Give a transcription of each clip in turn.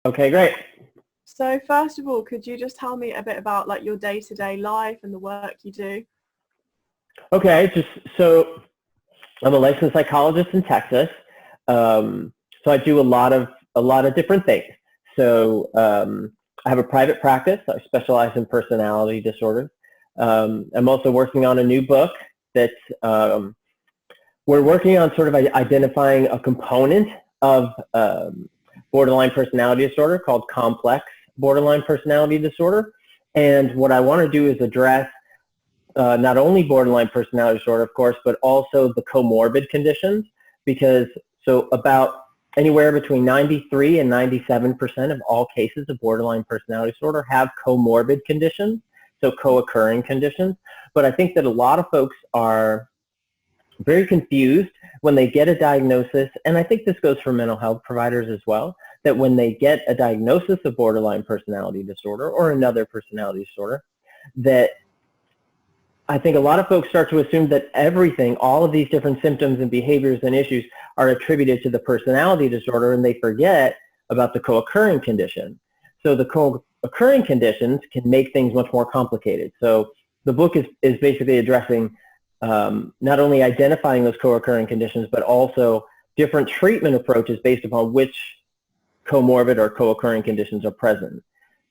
Okay, great. So first of all, could you just tell me a bit about like your day-to-day life and the work you do? Okay, so I'm a licensed psychologist in Texas. So I do a lot of different things. So I have a private practice. I specialize in personality disorders. I'm also working on a new book that we're working on sort of identifying a component of borderline personality disorder called complex borderline personality disorder. And what I want to do is address not only borderline personality disorder, of course, but also the comorbid conditions, because so about anywhere between 93 and 97% of all cases of borderline personality disorder have comorbid conditions, so co-occurring conditions. But I think that a lot of folks are very confused when they get a diagnosis, and I think this goes for mental health providers as well, that when they get a diagnosis of borderline personality disorder or another personality disorder, that I think a lot of folks start to assume that everything, all of these different symptoms and behaviors and issues are attributed to the personality disorder, and they forget about the co-occurring condition. So the co-occurring conditions can make things much more complicated. So the book is basically addressing not only identifying those co-occurring conditions, but also different treatment approaches based upon which comorbid or co-occurring conditions are present.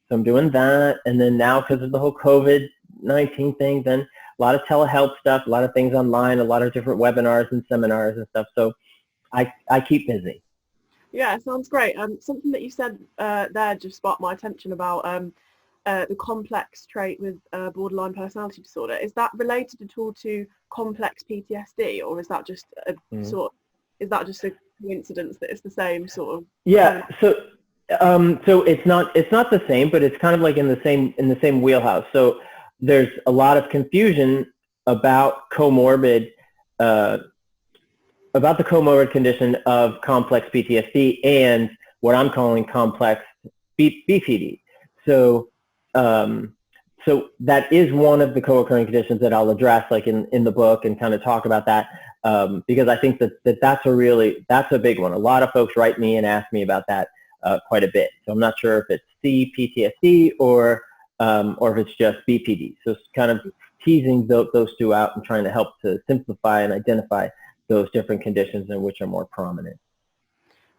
So I'm doing that, and then now because of the whole COVID-19 thing, then a lot of telehealth stuff, a lot of things online, a lot of different webinars and seminars and stuff. So I keep busy. Yeah, sounds great. Something that you said there just sparked my attention about the complex trait with borderline personality disorder. Is that related at all to complex PTSD, or is that just a is that just a coincidence that it's the same sort of? Yeah. So it's not the same, but it's kind of like in the same wheelhouse. So there's a lot of confusion about about the comorbid condition of complex PTSD and what I'm calling complex BPD. So so that is one of the co-occurring conditions that I'll address, like in the book, and kind of talk about that, because I think that's a big one. A lot of folks write me and ask me about that quite a bit. So I'm not sure if it's CPTSD or if it's just BPD. So it's kind of teasing those two out and trying to help to simplify and identify those different conditions and which are more prominent.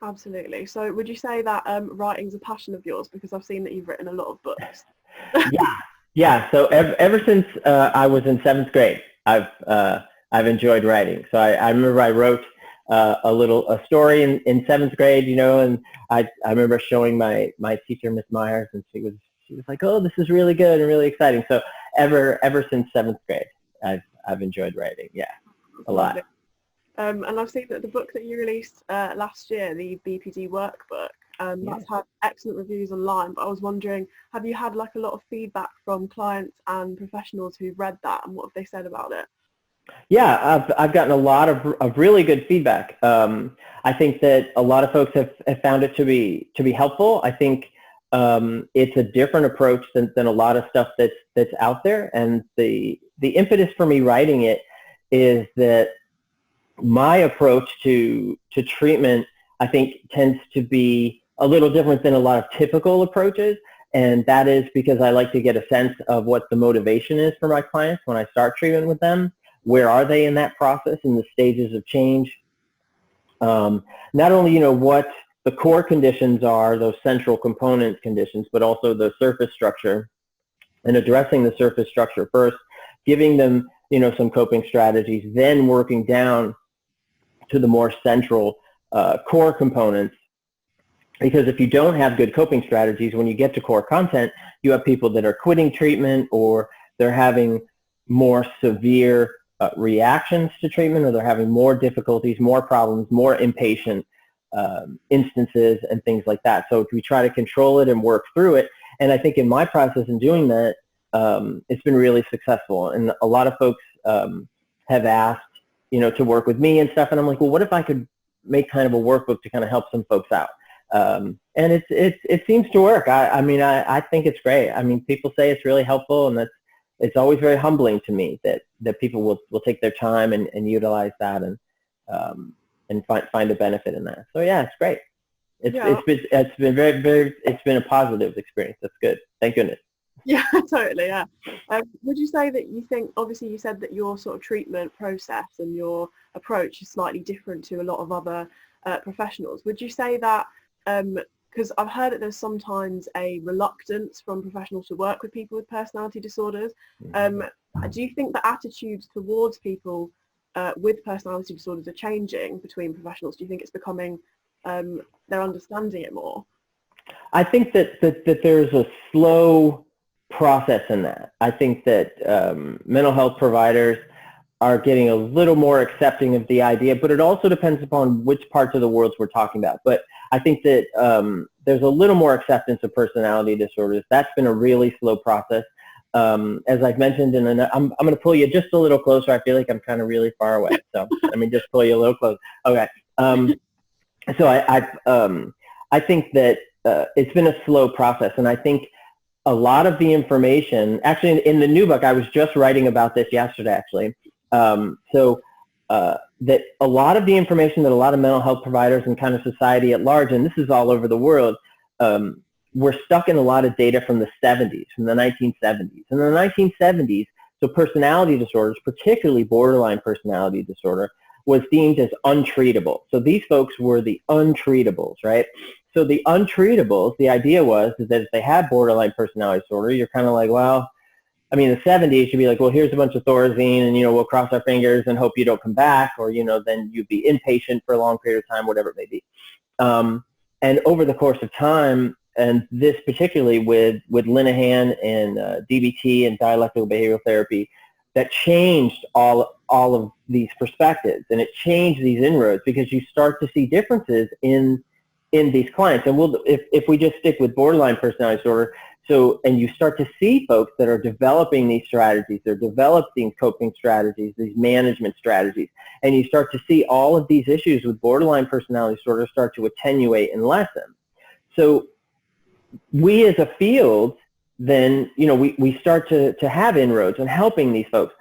Absolutely. So would you say that writing's a passion of yours? Because I've seen that you've written a lot of books. Yeah. So ever since I was in 7th grade, I've enjoyed writing. So I remember I wrote a story in 7th grade, and I remember showing my teacher, Miss Myers, and she was like, "Oh, this is really good and really exciting." So ever since 7th grade, I've enjoyed writing. Yeah, a lot. And I've seen that the book that you released last year, the BPD workbook, that's had excellent reviews online. But I was wondering, have you had like a lot of feedback from clients and professionals who've read that, and what have they said about it? Yeah, I've gotten a lot of really good feedback. I think that a lot of folks have found it to be helpful. I think it's a different approach than a lot of stuff that's out there, and the impetus for me writing it is that my approach to treatment, I think, tends to be a little different than a lot of typical approaches, and that is because I like to get a sense of what the motivation is for my clients when I start treatment with them. Where are they in that process, in the stages of change? Not only, what the core conditions are, those central component conditions, but also the surface structure, and addressing the surface structure first, giving them, some coping strategies, then working down to the more central core components. Because if you don't have good coping strategies, when you get to core content, you have people that are quitting treatment, or they're having more severe reactions to treatment, or they're having more difficulties, more problems, more impatient instances and things like that. So we try to control it and work through it. And I think in my process in doing that, it's been really successful. And a lot of folks have asked, to work with me and stuff. And I'm like, well, what if I could make kind of a workbook to kind of help some folks out? And it seems to work. I think it's great. I mean, people say it's really helpful, and it's always very humbling to me that people will take their time and utilize that and find a benefit in that. So yeah, it's great. Yeah. It's been very it's been a positive experience. That's good. Thank goodness. Yeah, totally. Yeah. Would you say that you think, obviously you said that your sort of treatment process and your approach is slightly different to a lot of other professionals. Would you say that, because I've heard that there's sometimes a reluctance from professionals to work with people with personality disorders. Do you think the attitudes towards people with personality disorders are changing between professionals? Do you think it's becoming, they're understanding it more? I think that there's a slow process in that. I think that mental health providers are getting a little more accepting of the idea, but it also depends upon which parts of the world we're talking about. But I think that there's a little more acceptance of personality disorders. That's been a really slow process. As I've mentioned, I'm going to pull you just a little closer. I feel like I'm kind of really far away, so let me just pull you a little closer. Okay. So I think that it's been a slow process, and I think a lot of the information, actually in the new book, I was just writing about this yesterday, actually. That a lot of the information that a lot of mental health providers and kind of society at large, and this is all over the world, we're stuck in a lot of data from the 70s, from the 1970s. In the 1970s, so personality disorders, particularly borderline personality disorder, was deemed as untreatable. So these folks were the untreatables, right? So the untreatables, the idea was that if they had borderline personality disorder, you're kind of like, well, I mean, in the 70s, you'd be like, well, here's a bunch of Thorazine, and, we'll cross our fingers and hope you don't come back, or, then you'd be inpatient for a long period of time, whatever it may be. And over the course of time, and this particularly with Linehan and DBT and dialectical behavioral therapy, that changed all of these perspectives, and it changed these inroads because you start to see differences in these clients. And if we just stick with borderline personality disorder, and you start to see folks that are developing these strategies, they're developing coping strategies, these management strategies, and you start to see all of these issues with borderline personality disorder start to attenuate and lessen. So we as a field then, we start to have inroads in helping these folks,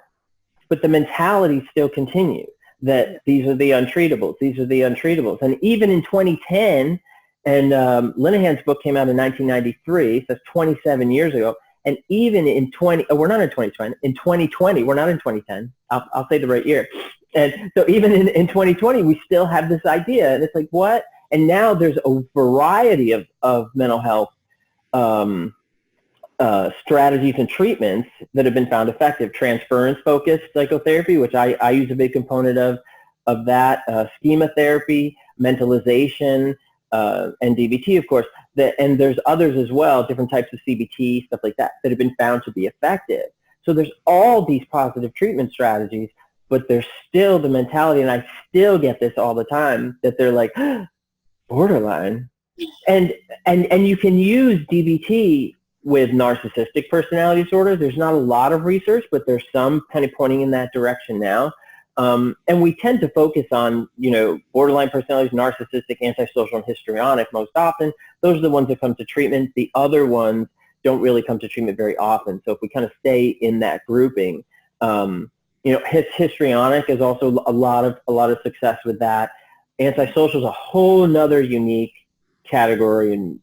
but the mentality still continues that these are the untreatables, these are the untreatables. And even in 2010, and Linehan's book came out in 1993, so that's 27 years ago, and even in we're not in 2020, in 2020, we're not in 2010, I'll say the right year. And so even in 2020, we still have this idea, and it's like, what? And now there's a variety of mental health strategies and treatments that have been found effective. Transference-focused psychotherapy, which I use a big component of that, schema therapy, mentalization, and DBT, of course. And there's others as well, different types of CBT, stuff like that have been found to be effective. So there's all these positive treatment strategies, but there's still the mentality, and I still get this all the time, that they're like, borderline. And you can use DBT with narcissistic personality disorder. There's not a lot of research, but there's some kind of pointing in that direction now. And we tend to focus on, borderline personalities, narcissistic, antisocial, and histrionic most often. Those are the ones that come to treatment. The other ones don't really come to treatment very often. So if we kind of stay in that grouping, histrionic is also a lot of success with that. Antisocial is a whole nother unique category and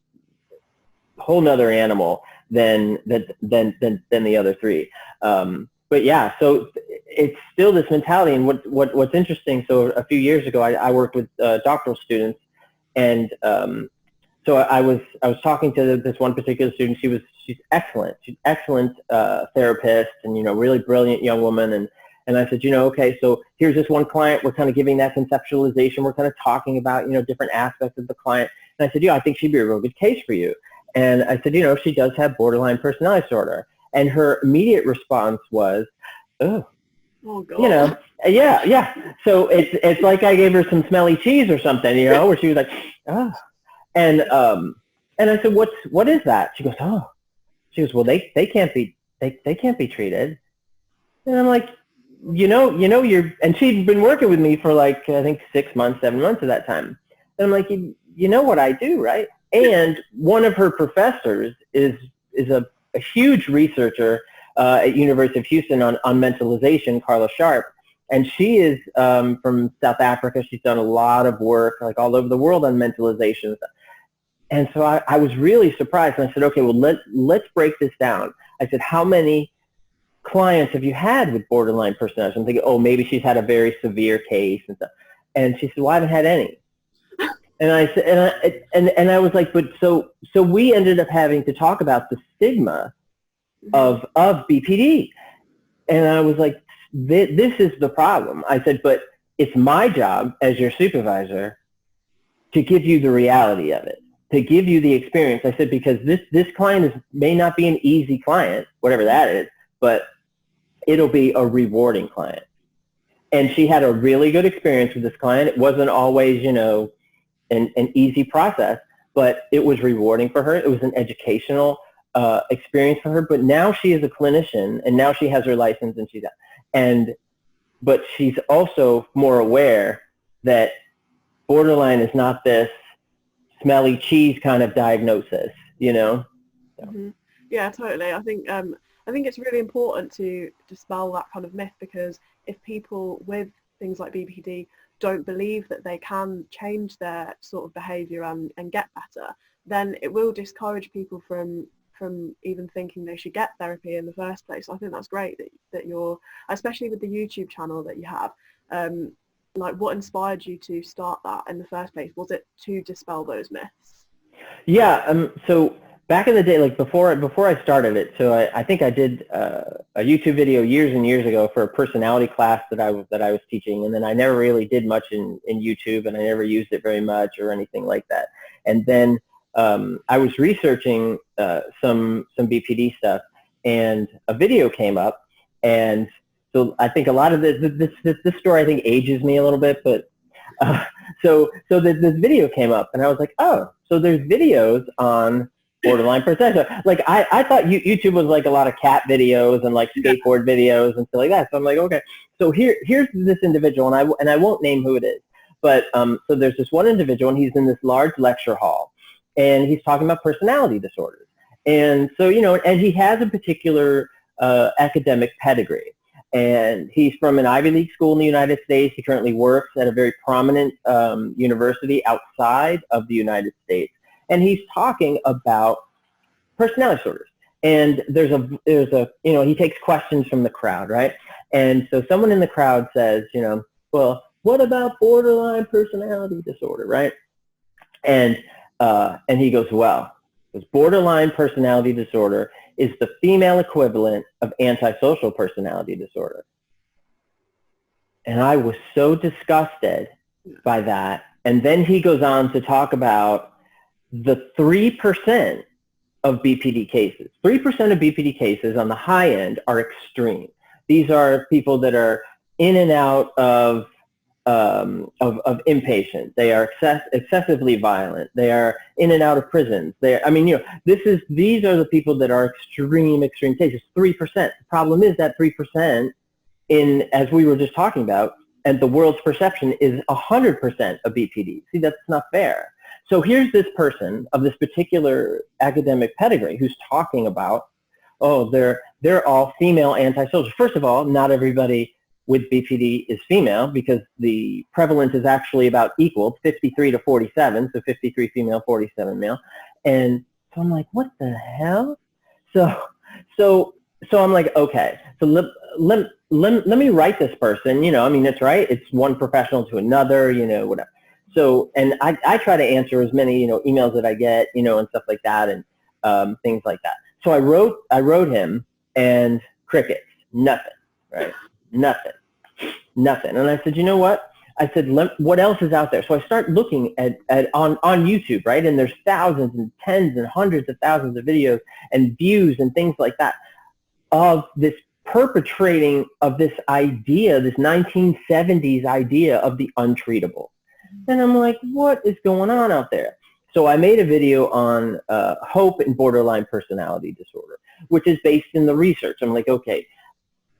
whole nother animal than the other three. But yeah, so it's still this mentality. And what's interesting, so a few years ago, I worked with doctoral students, and so I was talking to this one particular student. She's excellent. She's an excellent therapist, and really brilliant young woman. And I said, okay, so here's this one client. We're kind of giving that conceptualization. We're kind of talking about different aspects of the client. And I said, I think she'd be a real good case for you. And I said, she does have borderline personality disorder. And her immediate response was, oh God. Yeah. So it's like I gave her some smelly cheese or something, where she was like, oh. And I said, what is that? She goes, oh. She goes, well, they can't be treated. And I'm like, and she'd been working with me for like, I think 6 months, 7 months at that time. And I'm like, you know what I do, right? And one of her professors is a huge researcher at University of Houston on mentalization, Carla Sharp. And she is from South Africa. She's done a lot of work like all over the world on mentalization. And so I was really surprised, and I said, okay, well, let's break this down. I said, how many clients have you had with borderline personality? I'm thinking, oh, maybe she's had a very severe case and stuff. And she said, well, I haven't had any. And I said, and I was like, but so we ended up having to talk about the stigma of BPD. And I was like, this is the problem. I said, but it's my job as your supervisor to give you the reality of it, to give you the experience. I said, because this client may not be an easy client, whatever that is, but it'll be a rewarding client. And she had a really good experience with this client. It wasn't always, you know, an easy process, but it was rewarding for her. It was an educational experience for her. But now she is a clinician, and now she has her license, and but she's also more aware that borderline is not this smelly cheese kind of diagnosis, you know? So. Yeah, totally. I think it's really important to dispel that kind of myth, because if people with things like BPD don't believe that they can change their sort of behaviour and get better, then it will discourage people from even thinking they should get therapy in the first place. So I think that's great that you're, especially with the YouTube channel that you have, like, what inspired you to start that in the first place? Was it to dispel those myths? Yeah, so back in the day, like before I started it, so I think I did a YouTube video years and years ago for a personality class that I was teaching, and then I never really did much in YouTube, and I never used it very much or anything like that. And then I was researching some BPD stuff, and a video came up, and so I think a lot of this story I think ages me a little bit, but so this video came up, and I was like, oh, so there's videos on borderline personality. Like I thought YouTube was like a lot of cat videos and like skateboard videos and stuff like that. So I'm like, okay, so here's this individual, and I won't name who it is, but so there's this one individual, and he's in this large lecture hall, and he's talking about personality disorders, and so, you know, and he has a particular academic pedigree. And he's from an Ivy League school in the United States. He currently works at a very prominent university outside of the United States. And he's talking about personality disorders. And there's a, you know, he takes questions from the crowd, right? And so someone in the crowd says, you know, well, what about borderline personality disorder, right? And he goes, well, borderline personality disorder is the female equivalent of antisocial personality disorder. And I was so disgusted by that. And then he goes on to talk about the 3% of BPD cases. 3% of BPD cases on the high end are extreme. These are people that are in and out of inpatient. They are excessively violent. They are in and out of prisons. I mean, you know, these are the people that are extreme cases. 3%. The problem is that 3% as we were just talking about, and the world's perception is 100% of BPD. See, that's not fair. So here's this person of this particular academic pedigree who's talking about, oh, they're all female antisocial. First of all, not everybody with BPD is female, because the prevalence is actually about equal, 53 to 47, so 53 female, 47 male. And so I'm like, what the hell? So I'm like, okay, so let me write this person, you know, I mean, that's right, it's one professional to another, you know, whatever. So, and I try to answer as many, you know, emails that I get, you know, and stuff like that, and things like that. So I wrote him, and crickets, nothing, right? Nothing. And I said, you know what? I said, what else is out there? So I start looking at on YouTube, right? And there's thousands and tens and hundreds of thousands of videos and views and things like that of this perpetrating of this idea, this 1970s idea of the untreatable. And I'm like, what is going on out there? So I made a video on hope and borderline personality disorder, which is based in the research. I'm like, okay,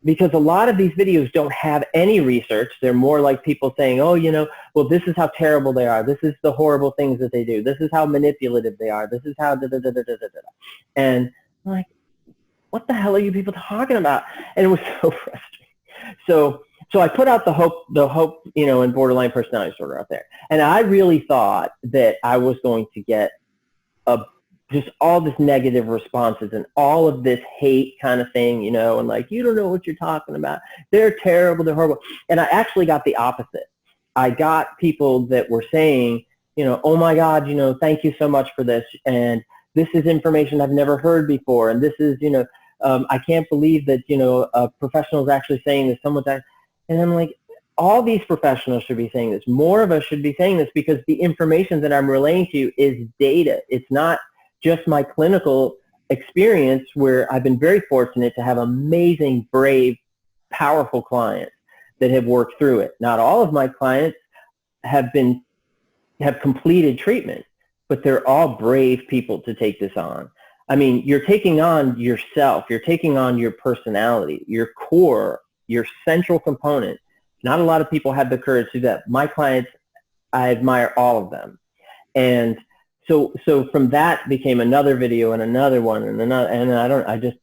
because a lot of these videos don't have any research. They're more like people saying, oh, you know, well, this is how terrible they are. This is the horrible things that they do. This is how manipulative they are. This is how da-da-da-da-da-da-da. And I'm like, what the hell are you people talking about? And it was so frustrating. So I put out the hope, you know, and borderline personality disorder out there. And I really thought that I was going to get just all this negative responses and all of this hate kind of thing, you know, and like, you don't know what you're talking about. They're terrible. They're horrible. And I actually got the opposite. I got people that were saying, you know, oh my God, you know, thank you so much for this. And this is information I've never heard before. And this is, you know, I can't believe that, you know, a professional is actually saying this. Someone's that. And I'm like, all these professionals should be saying this. More of us should be saying this, because the information that I'm relaying to you is data. It's not just my clinical experience, where I've been very fortunate to have amazing, brave, powerful clients that have worked through it. Not all of my clients have completed treatment, but they're all brave people to take this on. I mean, you're taking on yourself, you're taking on your personality, your core, your central component. Not a lot of people have the courage to do that. My clients, I admire all of them. And so from that became another video and another one and another, and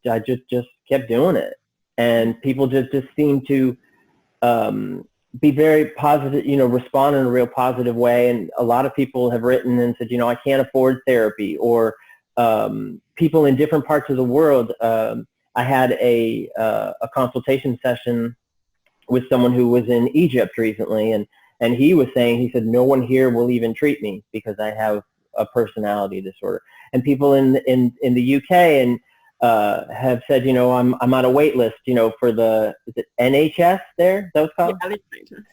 I just kept doing it. And people just seem to be very positive, you know, respond in a real positive way. And a lot of people have written and said, you know, I can't afford therapy, or people in different parts of the world. I had a consultation session with someone who was in Egypt recently, and he was saying, he said, no one here will even treat me because I have a personality disorder. And people in the UK and have said, you know, I'm on a wait list, you know, for is it NHS there? That was called?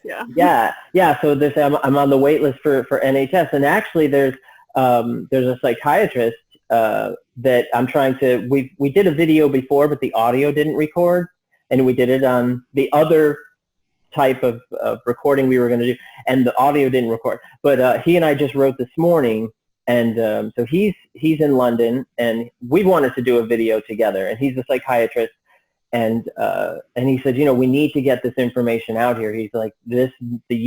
Yeah. So they say I'm on the wait list for NHS. And actually there's a psychiatrist that I'm trying to, we did a video before, but the audio didn't record. And we did it on the other type of recording we were going to do, and the audio didn't record. But he and I just wrote this morning, and so he's in London, and we wanted to do a video together. And he's a psychiatrist, and he said, you know, we need to get this information out here. He's like, the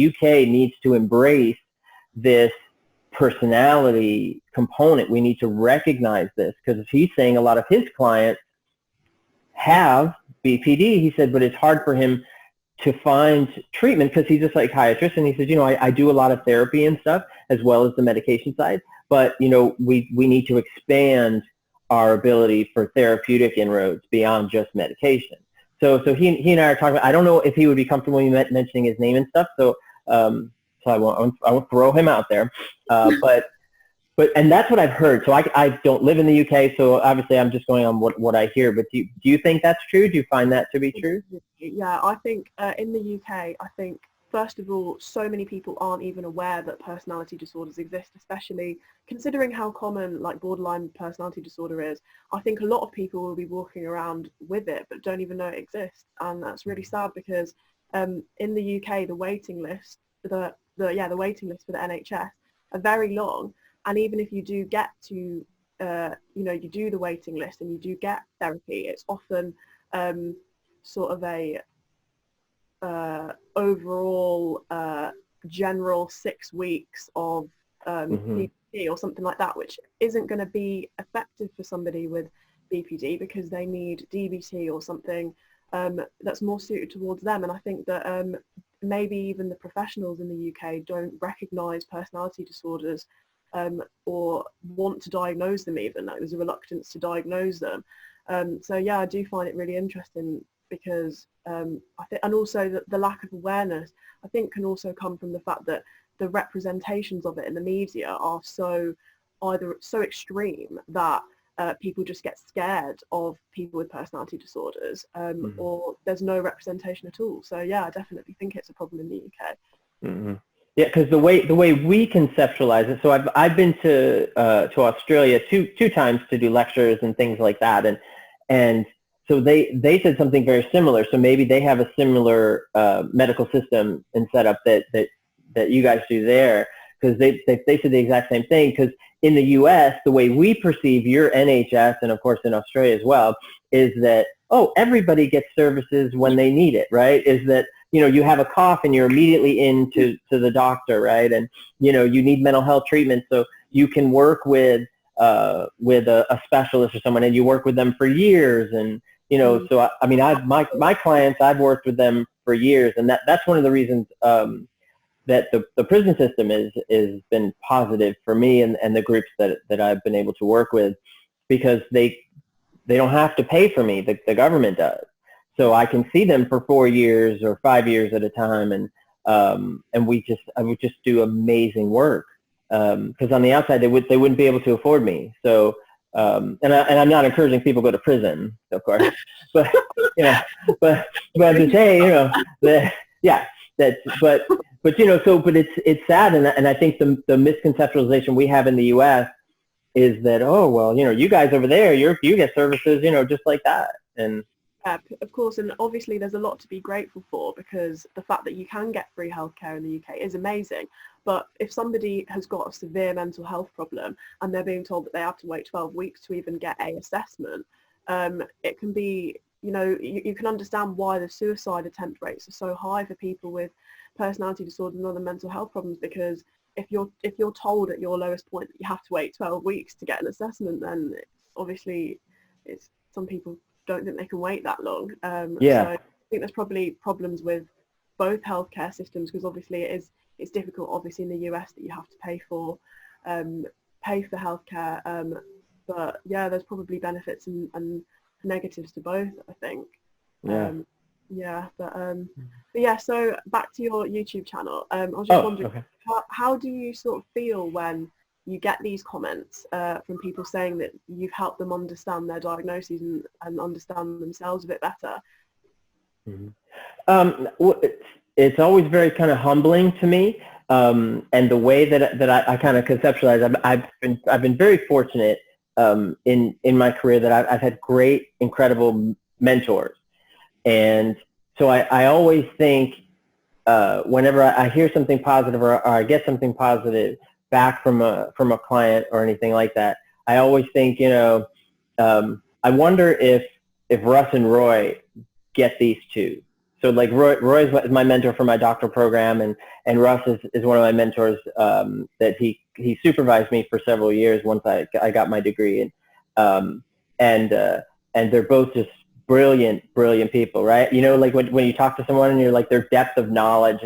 UK needs to embrace this personality component. We need to recognize this, because he's saying a lot of his clients have BPD. He said, but it's hard for him to find treatment because he's a psychiatrist. And he says, you know, I do a lot of therapy and stuff as well as the medication side, but, you know, we need to expand our ability for therapeutic inroads beyond just medication. So he and I are talking about, I don't know if he would be comfortable mentioning his name and stuff. So I won't throw him out there. But and that's what I've heard. So I don't live in the UK, so obviously I'm just going on what I hear. But do you think that's true? Do you find that to be true? Yeah, I think in the UK, I think, first of all, so many people aren't even aware that personality disorders exist, especially considering how common like borderline personality disorder is. I think a lot of people will be walking around with it but don't even know it exists, and that's really sad, because in the UK the waiting list the waiting list for the NHS are very long. And even if you do get to, you know, you do the waiting list and you do get therapy, it's often sort of a overall general 6 weeks of BPD or something like that, which isn't going to be effective for somebody with BPD, because they need DBT or something that's more suited towards them. And I think that maybe even the professionals in the UK don't recognise personality disorders or want to diagnose them even. Like, there's a reluctance to diagnose them. So yeah, I do find it really interesting, because I think, and also the lack of awareness, I think, can also come from the fact that the representations of it in the media are either so extreme that people just get scared of people with personality disorders, or there's no representation at all. So yeah, I definitely think it's a problem in the UK. Mm-hmm. Yeah, because the way we conceptualize it. So I've been to Australia two times to do lectures and things like that, and so they said something very similar. So maybe they have a similar medical system and setup that you guys do there, because they said the exact same thing. Because in the U.S., the way we perceive your NHS, and of course in Australia as well, is that, oh, everybody gets services when they need it, right? Is that, you know, you have a cough and you're immediately into the doctor, right? And, you know, you need mental health treatment, so you can work with a specialist or someone, and you work with them for years. And, you know, so I mean, my clients, I've worked with them for years, and that's one of the reasons that the prison system is been positive for me and the groups that I've been able to work with, because they don't have to pay for me. The government does. So I can see them for 4 years or 5 years at a time, and I would just do amazing work, because on the outside they wouldn't be able to afford me. So and I'm not encouraging people to go to prison, of course, but but to say, that, yeah, that's, but it's sad, and I think the misconceptualization we have in the U.S. is that, oh well, you guys over there, you get services, just like that, and. Of course, and obviously there's a lot to be grateful for, because the fact that you can get free healthcare in the UK is amazing. But if somebody has got a severe mental health problem and they're being told that they have to wait 12 weeks to even get a assessment, it can be, you can understand why the suicide attempt rates are so high for people with personality disorders and other mental health problems, because if you're told at your lowest point that you have to wait 12 weeks to get an assessment, then obviously some people don't think they can wait that long. Yeah. So I think there's probably problems with both healthcare systems, because obviously it's difficult, obviously in the US, that you have to pay for healthcare. But yeah, there's probably benefits and negatives to both, I think. But yeah, so back to your YouTube channel. I was just wondering, okay. how do you sort of feel when you get these comments from people saying that you've helped them understand their diagnoses and understand themselves a bit better? Well, it's always very kind of humbling to me, and the way that I kind of conceptualize. I've been very fortunate in my career that I've had great, incredible mentors, and so I always think whenever I hear something positive or I get something positive back from a client or anything like that, I always think, I wonder if Russ and Roy get these too. So like Roy is my mentor for my doctoral program, and Russ is one of my mentors that he supervised me for several years once I got my degree, and they're both just brilliant people, right? Like when you talk to someone and you're like, their depth of knowledge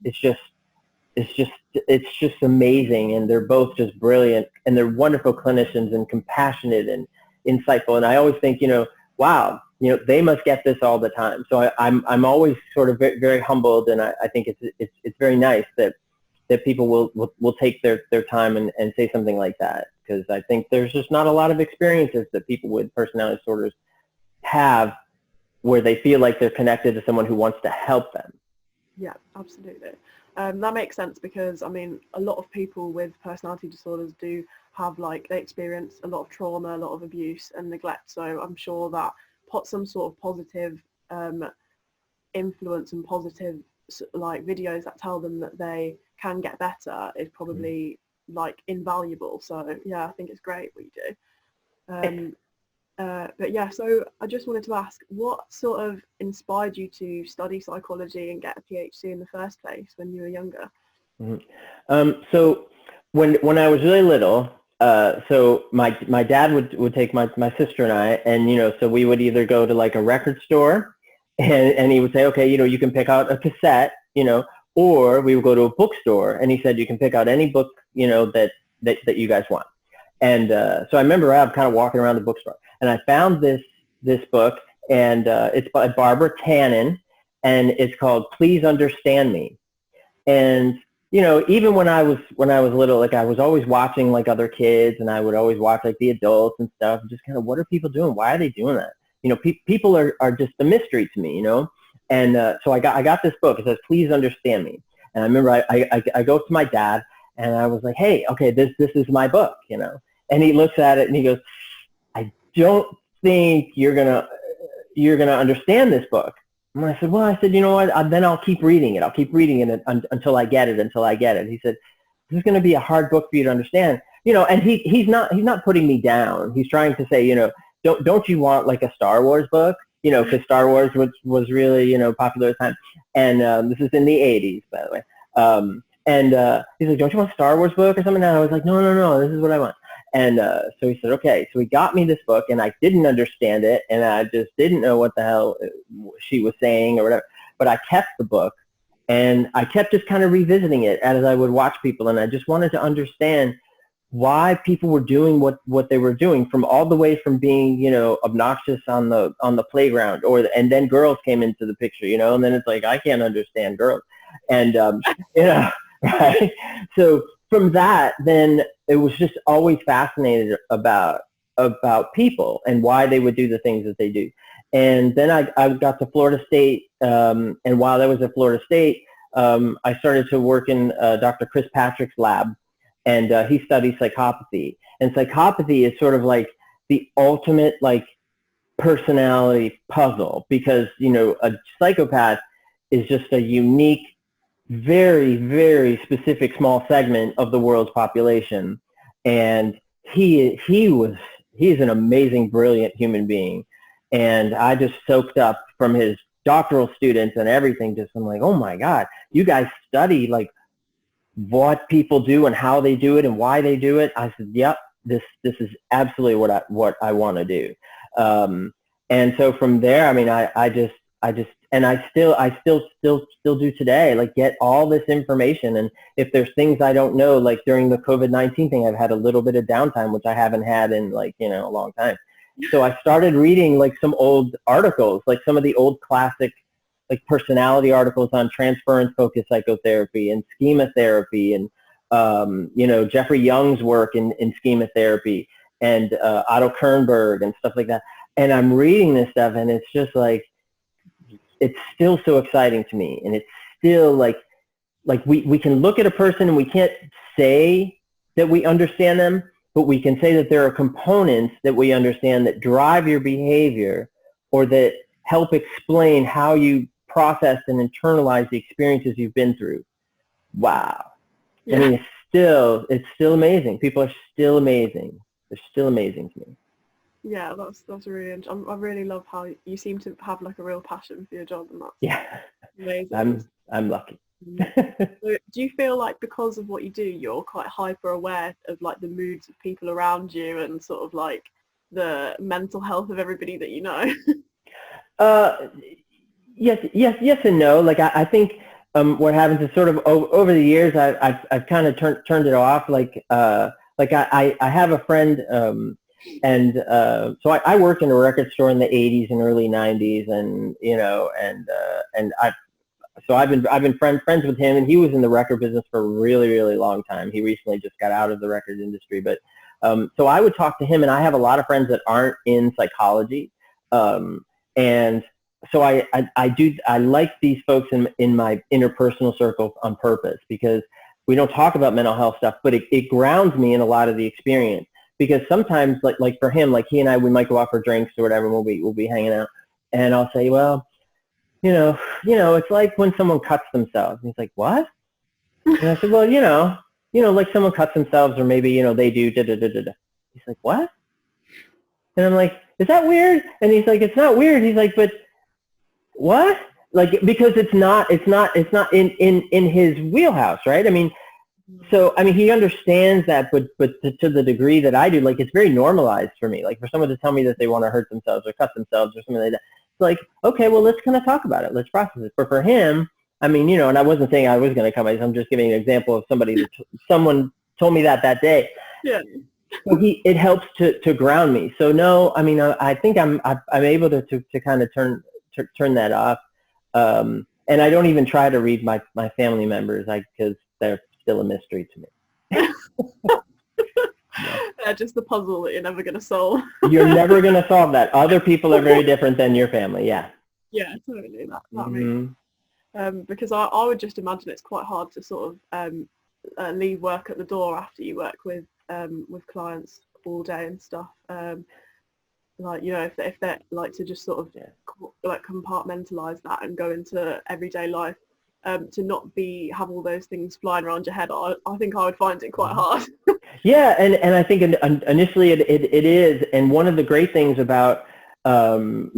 it's just amazing, and they're both just brilliant, and they're wonderful clinicians and compassionate and insightful. And I always think, wow, they must get this all the time. So I'm always sort of very, very humbled, and I think it's very nice that people will take their time and say something like that, because I think there's just not a lot of experiences that people with personality disorders have where they feel like they're connected to someone who wants to help them. Yeah, absolutely. That makes sense, because I mean, a lot of people with personality disorders do have, they experience a lot of trauma, a lot of abuse and neglect. So I'm sure that some sort of positive influence and positive videos that tell them that they can get better is probably invaluable. So yeah, I think it's great what you do. But yeah, so I just wanted to ask, what sort of inspired you to study psychology and get a PhD in the first place when you were younger? So when I was really little, so my dad would take my sister and I, and so we would either go to a record store, and he would say, okay, you can pick out a cassette, or we would go to a bookstore, and he said, you can pick out any book, that you guys want. And so I remember I'm kind of walking around the bookstore, and I found this book, and it's by Barbara Tannen, and it's called Please Understand Me. And even when I was little, I was always watching other kids, and I would always watch the adults and stuff, and just kind of, what are people doing? Why are they doing that? People are just a mystery to me, And so I got this book. It says Please Understand Me, and I remember I go to my dad, and I was like, hey, okay, this is my book, And he looks at it and he goes, I don't think you're gonna understand this book. And I said, well, you know what? Then I'll keep reading it. I'll keep reading it until I get it. He said, this is going to be a hard book for you to understand. And he's not putting me down. He's trying to say, don't you want a Star Wars book? Because Star Wars was really, popular at the time. And this is in the 80s, by the way. And he's like, don't you want a Star Wars book or something? And I was like, no, this is what I want. And so he said, okay. So he got me this book, and I didn't understand it, and I just didn't know what the hell she was saying or whatever. But I kept the book, And I kept just kind of revisiting it as I would watch people, and I just wanted to understand why people were doing what they were doing, from all the way from being, obnoxious on the playground, and then girls came into the picture, and then it's like, I can't understand girls. And, right. So from that, then it was just always fascinated about people and why they would do the things that they do. And then I got to Florida State, and while I was at Florida State, I started to work in Dr. Chris Patrick's lab, and he studies psychopathy. And psychopathy is sort of like the ultimate like personality puzzle, because a psychopath is just a unique, very, very specific small segment of the world's population, and he's an amazing, brilliant human being. And I just soaked up from his doctoral students and everything. I'm like, oh my God, you guys study like what people do and how they do it and why they do it. I said, yep, this is absolutely what I want to do. And so from there, I mean, I just, and I still do today, like get all this information. And if there's things I don't know, like during the COVID-19 thing, I've had a little bit of downtime, which I haven't had in like, a long time. So I started reading like some old articles, like some of the old classic like personality articles on transference-focused psychotherapy and schema therapy, and Jeffrey Young's work in schema therapy, and Otto Kernberg and stuff like that. And I'm reading this stuff, and it's just like, it's still so exciting to me. And it's still like we can look at a person and we can't say that we understand them, but we can say that there are components that we understand that drive your behavior, or that help explain how you process and internalize the experiences you've been through. Wow. Yeah. I mean, it's still amazing. People are still amazing. They're still amazing to me. Yeah, that's really interesting. I really love how you seem to have like a real passion for your job, and that's amazing. I'm lucky. So do you feel like because of what you do, you're quite hyper aware of like the moods of people around you and sort of like the mental health of everybody that you know? Yes and no. Like I think what happens is sort of over the years I've kind of turned it off. Like I have a friend, and so I worked in a record store in the 80s and early 90s, and I've been friends with him, and he was in the record business for a really, really long time. He recently just got out of the record industry, but so I would talk to him, and I have a lot of friends that aren't in psychology, and so I like these folks in my interpersonal circle on purpose, because we don't talk about mental health stuff, but it grounds me in a lot of the experience. Because sometimes, like for him, like he and I, we might go out for drinks or whatever, and we'll be hanging out, and I'll say, well, it's like when someone cuts themselves. And he's like, what? And I said, well, like someone cuts themselves, or maybe, they do da-da-da-da-da. He's like, what? And I'm like, is that weird? And he's like, it's not weird. He's like, but what? Like, because it's not in his wheelhouse, right? I mean, so, I mean, he understands that, but to the degree that I do, like, it's very normalized for me. Like, for someone to tell me that they want to hurt themselves or cut themselves or something like that, it's like, okay, well, let's kind of talk about it. Let's process it. But for him, I mean, and I wasn't saying I was going to come. I'm just giving an example of someone told me that day. Yeah. So it helps to ground me. So no, I mean, I think I'm able to kind of turn that off. And I don't even try to read my family members, because they're still a mystery to me. They're just the puzzle that you're never going to solve. You're never going to solve that. Other people are very different than your family. Yeah. Yeah, totally. That makes because I would just imagine it's quite hard to sort of leave work at the door after you work with clients all day and stuff. Like, if they like to just sort of like compartmentalize that and go into everyday life, to not have all those things flying around your head, I think I would find it quite hard. Yeah, and I think initially it is. And one of the great things about during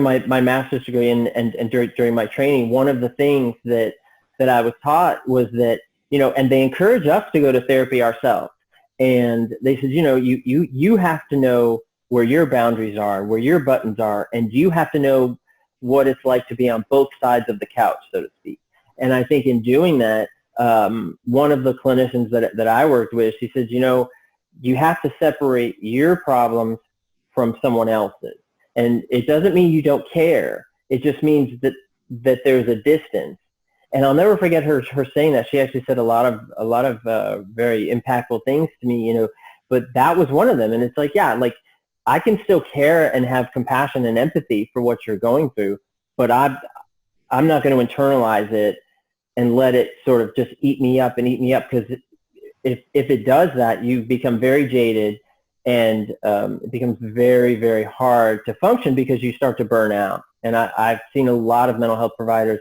my master's degree and during my training, one of the things that I was taught was that, and they encourage us to go to therapy ourselves. And they said, you have to know where your boundaries are, where your buttons are, and you have to know what it's like to be on both sides of the couch, so to speak. And I think in doing that, one of the clinicians that I worked with, she said, you know, you have to separate your problems from someone else's. And it doesn't mean you don't care. It just means that there's a distance. And I'll never forget her saying that. She actually said a lot of very impactful things to me, you know, but that was one of them. And it's like, yeah, like I can still care and have compassion and empathy for what you're going through, but I'm not going to internalize it and let it sort of just eat me up, because if it does that, you become very jaded, and it becomes very, very hard to function because you start to burn out. And I've seen a lot of mental health providers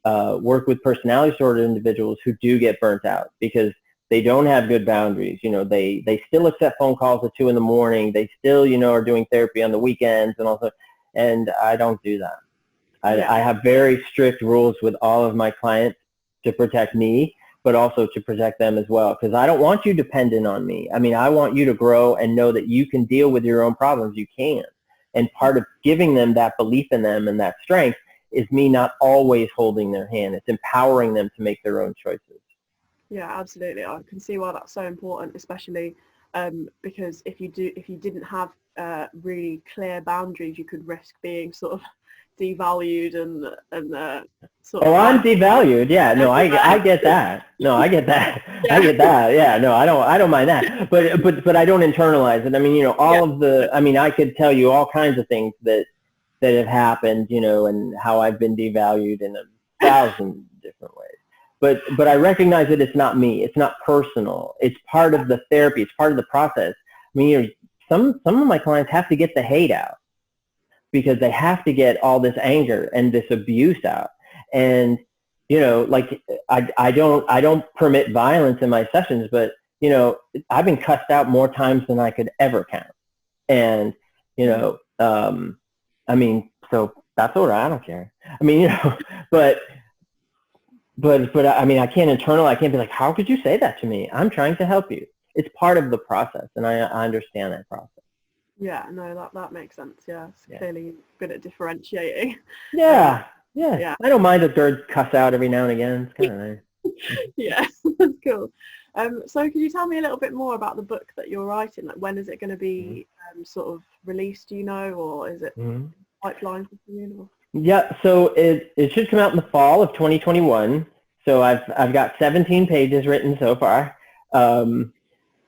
work with personality disorder individuals who do get burnt out because they don't have good boundaries. You know, they still accept phone calls at 2 a.m. They still, you know, are doing therapy on the weekends and also, and I don't do that. I have very strict rules with all of my clients to protect me, but also to protect them as well, because I don't want you dependent on me. I mean, I want you to grow and know that you can deal with your own problems. You can. And part of giving them that belief in them and that strength is me not always holding their hand. It's empowering them to make their own choices. Yeah, absolutely. I can see why that's so important, especially because if you didn't have really clear boundaries, you could risk being sort of devalued and sort of. Oh, I'm devalued. Yeah, no, I get that. No, I get that. Yeah. I get that. Yeah, no, I don't mind that. But I don't internalize it. I mean, you know, all of the. I mean, I could tell you all kinds of things that have happened, you know, and how I've been devalued in 1,000 different ways. But I recognize that it's not me. It's not personal. It's part of the therapy. It's part of the process. I mean, you know, some of my clients have to get the hate out because they have to get all this anger and this abuse out. And, you know, like I don't permit violence in my sessions, but, you know, I've been cussed out more times than I could ever count. And, you know, I mean, so that's all right. I don't care. I mean, you know, but I mean, I can't internalize. I can't be like, how could you say that to me? I'm trying to help you. It's part of the process, and I understand that process. Yeah, no, that makes sense. Yeah, it's clearly good at differentiating. Yeah. I don't mind a bird cuss out every now and again. It's kind of nice. Yeah, that's cool. So could you tell me a little bit more about the book that you're writing? Like, when is it going to be sort of released, do you know, or is it pipeline for you? Or? Yeah, so it should come out in the fall of 2021. So I've got 17 pages written so far, and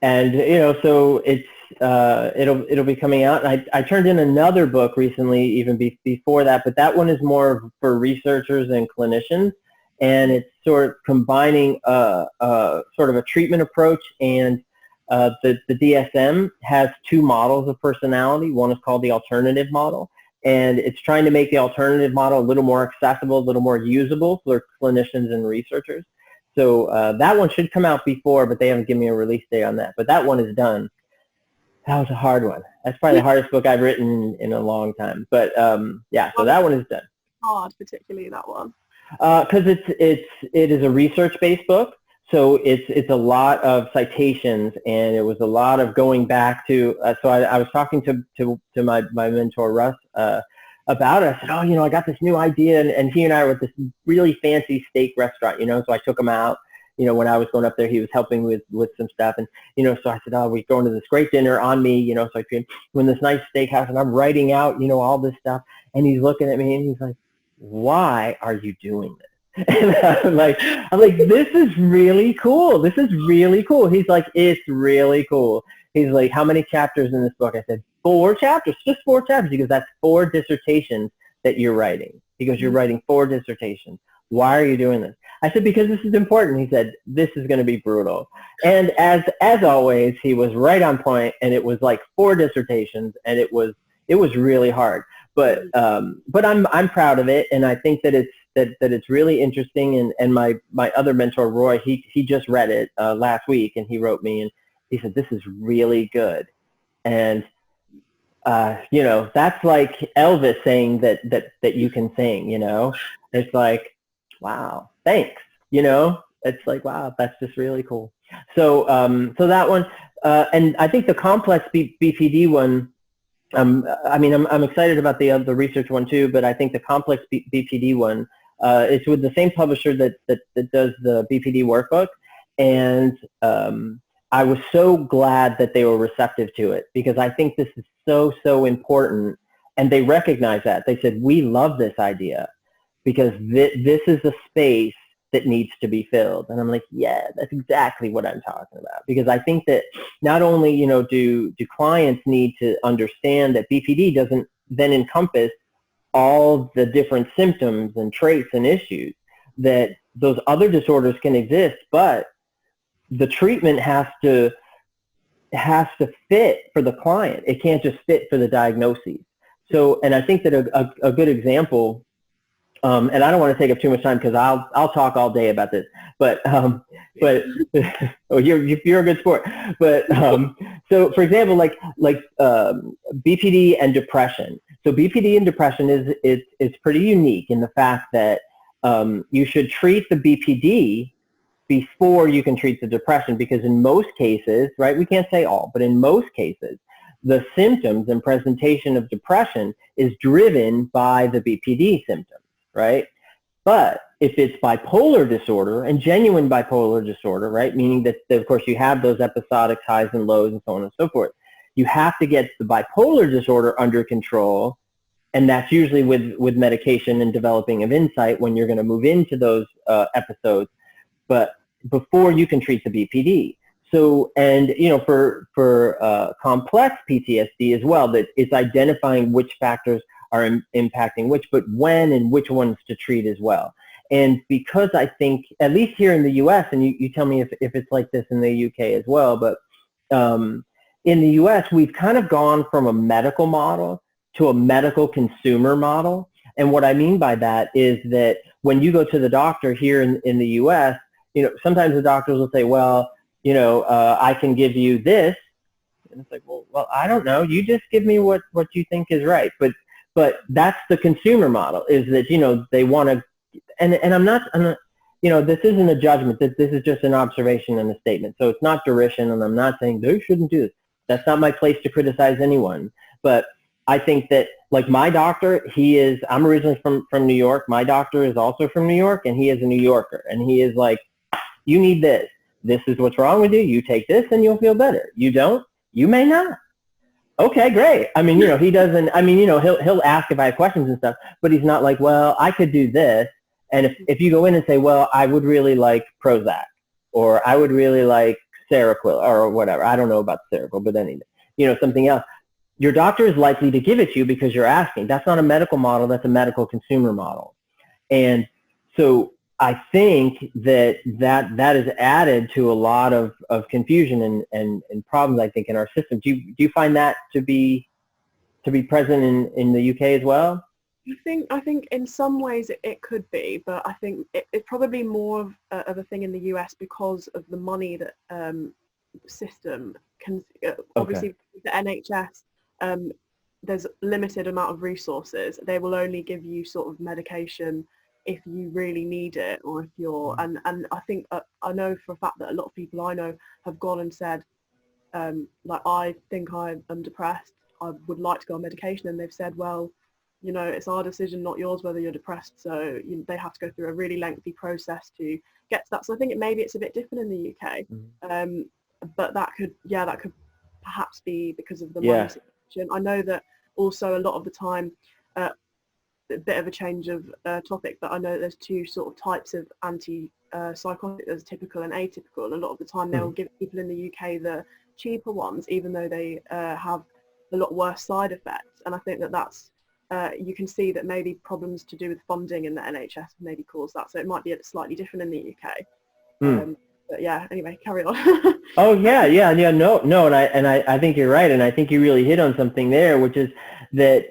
you know, so it's it'll be coming out. And I turned in another book recently, even before that, but that one is more for researchers and clinicians, and it's sort of combining sort of a treatment approach, and the DSM has 2 models of personality. One is called the alternative model, and it's trying to make the alternative model a little more accessible, a little more usable for clinicians and researchers. So that one should come out before, but they haven't given me a release date on that. But that one is done. That was a hard one. That's probably the hardest book I've written in a long time. But yeah, so that one is done. Hard, particularly that one. Because it is a research-based book. So it's a lot of citations, and it was a lot of going back to. So I was talking to my mentor Russ about it. I said, oh, you know, I got this new idea, and he and I were at this really fancy steak restaurant, you know. So I took him out. You know, when I was going up there, he was helping with some stuff, and you know, so I said, oh, we're going to this great dinner on me, you know. So I came in this nice steakhouse, and I'm writing out, you know, all this stuff, and he's looking at me, and he's like, why are you doing this? And I'm like, this is really cool. This is really cool. He's like, it's really cool. He's like, how many chapters in this book? I said, 4 chapters, just 4 chapters. He goes, that's 4 dissertations that you're writing. He goes, you're writing 4 dissertations. Why are you doing this? I said, because this is important. He said, this is going to be brutal. And as always, he was right on point, and it was like 4 dissertations, and it was really hard. But I'm proud of it, and I think that it's really interesting. And my other mentor Roy, he just read it last week, and he wrote me, and he said, this is really good. And you know, that's like Elvis saying that you can sing. You know, it's like, wow, thanks. You know, it's like, wow, that's just really cool. So so that one, and I think the complex BPD one I'm excited about the research one too, but I think the complex BPD one is with the same publisher that does the BPD workbook, and I was so glad that they were receptive to it, because I think this is so important, and they recognize that. They said, we love this idea because this is a space that needs to be filled. And I'm like, yeah, that's exactly what I'm talking about. Because I think that not only, do clients need to understand that BPD doesn't then encompass all the different symptoms and traits and issues, that those other disorders can exist, but the treatment has to fit for the client. It can't just fit for the diagnoses. So, and I think that a good example, and I don't want to take up too much time because I'll talk all day about this. But oh, you're a good sport. But so, for example, like BPD and depression. So BPD and depression is pretty unique in the fact that you should treat the BPD before you can treat the depression, because in most cases, right, we can't say all, but in most cases, the symptoms and presentation of depression is driven by the BPD symptoms, right? But if it's bipolar disorder and genuine bipolar disorder, right, meaning that of course you have those episodic highs and lows and so on and so forth, you have to get the bipolar disorder under control, and that's usually with medication and developing of insight when you're going to move into those episodes, but before you can treat the BPD. So, and for complex PTSD as well, that it's identifying which factors are impacting which, but when and which ones to treat as well. And because I think, at least here in the US, and you tell me if it's like this in the UK as well, but in the US, we've kind of gone from a medical model to a medical consumer model. And what I mean by that is that when you go to the doctor here in the US, sometimes the doctors will say, well, I can give you this. And it's like, well, I don't know. You just give me what you think is right. But that's the consumer model, is that, they want to, and I'm not, this isn't a judgment. This is just an observation and a statement. So it's not derision, and I'm not saying they shouldn't do this. That's not my place to criticize anyone. But I think that, like, my doctor, I'm originally from New York. My doctor is also from New York, and he is a New Yorker. And he is like, you need this. This is what's wrong with you. You take this and you'll feel better. You don't, you may not. Okay, great. I mean, he doesn't, he'll ask if I have questions and stuff, but he's not like, well, I could do this. And if you go in and say, well, I would really like Prozac, or I would really like Seroquel, or whatever. I don't know about Seroquel, but anyway, something else. Your doctor is likely to give it to you because you're asking. That's not a medical model. That's a medical consumer model. And so I think that is added to a lot of confusion and problems, I think, in our system. Do you find that to be present in the UK as well? I think in some ways it could be, but I think it's probably more of a thing in the US because of the money that system can, obviously, Okay. the NHS, there's limited amount of resources. They will only give you sort of medication if you really need it, or if you're, and I think, I know for a fact that a lot of people I know have gone and said, like, I think I am depressed, I would like to go on medication, and they've said, well, it's our decision, not yours, whether you're depressed. So they have to go through a really lengthy process to get to that. So I think maybe it's a bit different in the UK, but that could perhaps be because of the money situation. I know that also a lot of the time, a bit of a change of topic, but I know there's two sort of types of anti-psychotic. There's typical and atypical, and a lot of the time they'll give people in the UK the cheaper ones, even though they have a lot worse side effects. And I think that's you can see that maybe problems to do with funding in the NHS maybe cause that. So it might be slightly different in the UK. But yeah, anyway, carry on. Oh yeah, no, and I think you're right, and I think you really hit on something there, which is that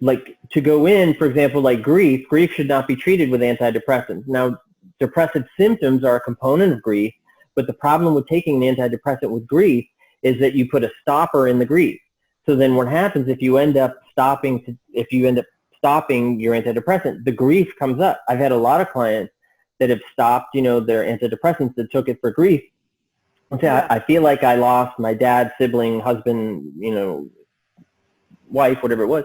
like, to go in, for example, like grief should not be treated with antidepressants. Now, depressive symptoms are a component of grief, but the problem with taking an antidepressant with grief is that you put a stopper in the grief. So then what happens if you end up stopping your antidepressant, the grief comes up. I've had a lot of clients that have stopped, their antidepressants, that took it for grief. Okay, I feel like I lost my dad, sibling, husband, wife, whatever it was,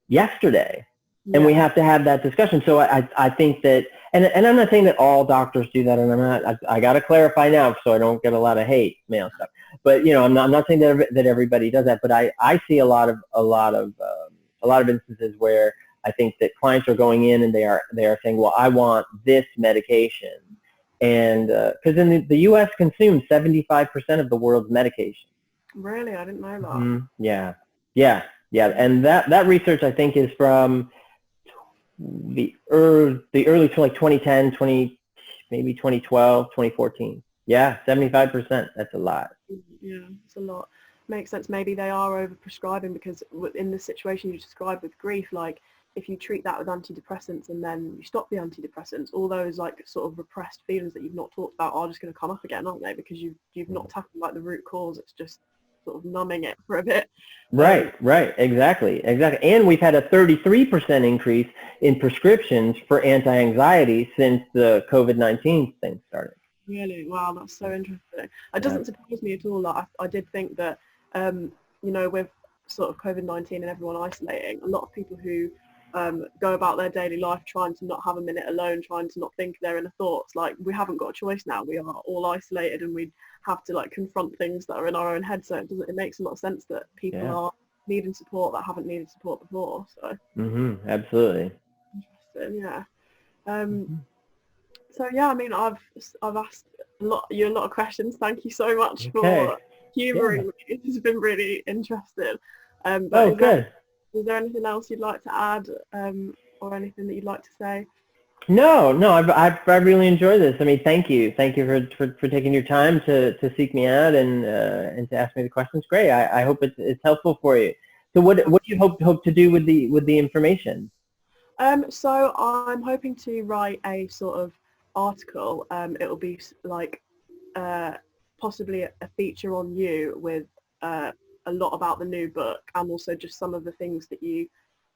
yesterday. And we have to have that discussion. So I think that, and I'm not saying that all doctors do that, and I got to clarify now so I don't get a lot of hate mail stuff. But you know, I'm not saying that everybody does that, but I see a lot of instances where I think that clients are going in and they are saying, well, I want this medication, and because in the U.S. consumes 75% of the world's medication. Really, I didn't know that. Yeah, and that research I think is from the early to like 2010, maybe 2012, 2014. Yeah, 75%. That's a lot. Yeah, it's a lot. Makes sense. Maybe they are over-prescribing because in the situation you described with grief, like if you treat that with antidepressants and then you stop the antidepressants, all those like sort of repressed feelings that you've not talked about are just going to come up again, aren't they? Because you've not tackled like the root cause. It's just sort of numbing it for a bit. Right, exactly. And we've had a 33% increase in prescriptions for anti-anxiety since the COVID-19 thing started. Really? Wow, that's so interesting. It doesn't surprise me at all. Like, I did think that, you know, with sort of COVID-19 and everyone isolating, a lot of people who go about their daily life trying to not have a minute alone, trying to not think their inner thoughts, like we haven't got a choice now. We are all isolated and we have to like confront things that are in our own head. So it makes a lot of sense that people are needing support that haven't needed support before. So absolutely. Interesting, yeah. So yeah, I mean, I've asked you a lot of questions. Thank you so much for humouring me. It's been really interesting. But good. Is there anything else you'd like to add, or anything that you'd like to say? No, I really enjoyed this. I mean, thank you for taking your time to seek me out and to ask me the questions. Great. I hope it's helpful for you. So what do you hope to do with the information? So I'm hoping to write a sort of article. It will be like possibly a feature on you with a lot about the new book, and also just some of the things that you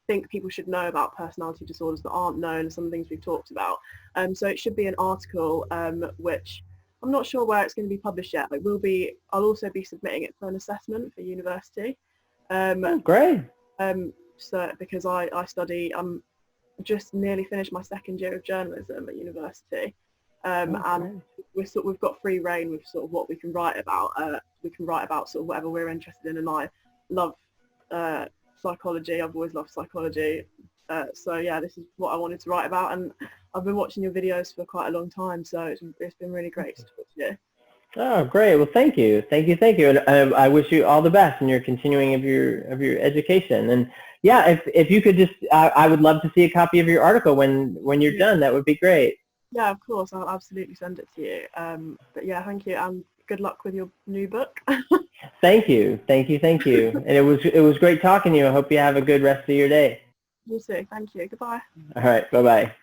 think people should know about personality disorders that aren't known, and some of the things we've talked about. So it should be an article which I'm not sure where it's going to be published yet, but I'll also be submitting it for an assessment for university. Great. So because I study, I'm just nearly finished my second year of journalism at university, and we've got free reign with sort of what we can write about. We can write about sort of whatever we're interested in, and I love psychology. I've always loved psychology. So yeah, this is what I wanted to write about, and I've been watching your videos for quite a long time, so it's been really great to talk to you. Oh, great. Well, thank you. And I wish you all the best in your continuing of your education. And yeah, if you could just, I would love to see a copy of your article when you're done. That would be great. Yeah, of course. I'll absolutely send it to you. But yeah, thank you, and good luck with your new book. Thank you. And it was great talking to you. I hope you have a good rest of your day. You too. Thank you. Goodbye. All right. Bye-bye.